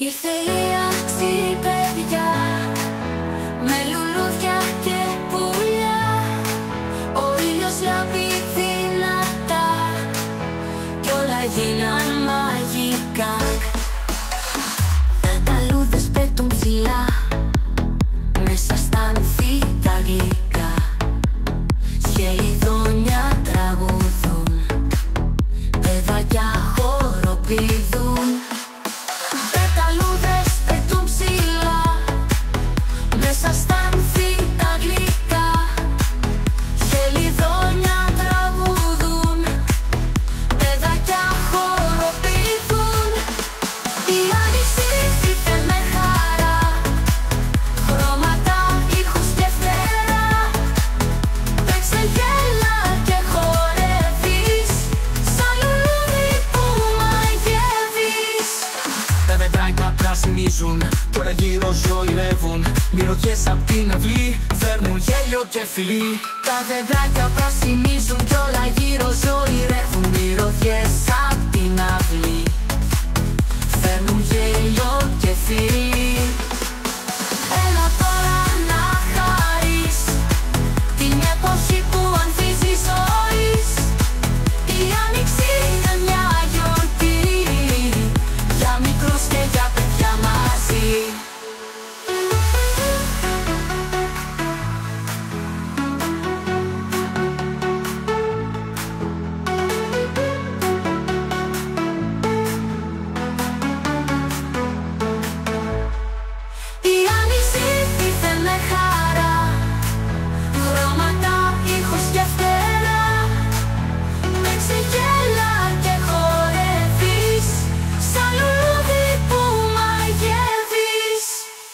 Ήρθε η άξη, παιδιά, με λουλούδια και πουλιά. Ο ήλιος λάμπει δυνατά κι όλα γίναν μαγικά. Τα ταλούδες πέτουν ψηλά μέσα στα ανθή τα γλυκά. Χελιδόνια τραγουδούν, παιδάκια χοροπηδούν. Μέσα στα ανθή τα γλυκά, χελιδόνια τραγουδούν, παιδάκια χοροπηδούν. Η άνοιξη ήρθε με χαρά, χρώματα, ήχους και φτερά. Παίξε, γέλα και χορεύεις, σαν λουλούδι που μαγεύεις. Τα δεντράκια πρασινίζουν, τώρα γύρω ζωηρεύουν. Μυρωδιές απ' την αυλή φέρνουν γέλιο και φιλί. Τα δεντράκια πρασινίζουν κι όλα γύρω ζωηρεύουν. Μυρωδιές απ' την αυλή φέρνουν γέλιο και φιλί. Έλα τώρα να χαρείς την εποχή που ανθίζει ζωής. Η άνοιξη είναι μια γιορτή για μικρούς και για παιδιά μαζί.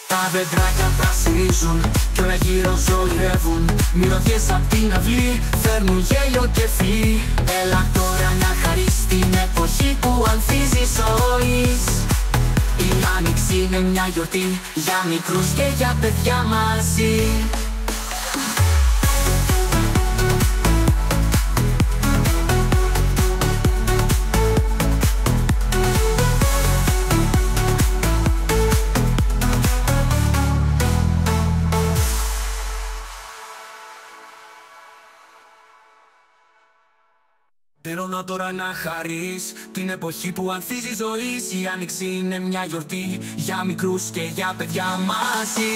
Τα δεντράκια πρασινίζουν κι όλα γύρω ζωηρεύουν. Μυρωδιές απ' την αυλή φέρνουν γέλιο και φιλί. Έλα τώρα να χαρείς την εποχή που ανθίζει ζωής. Η άνοιξη είναι μια γιορτή για μικρούς και για παιδιά μαζί. Θέλω τώρα να χαρείς την εποχή που ανθίζει ζωής. Η άνοιξη είναι μια γιορτή για μικρούς και για παιδιά μαζί.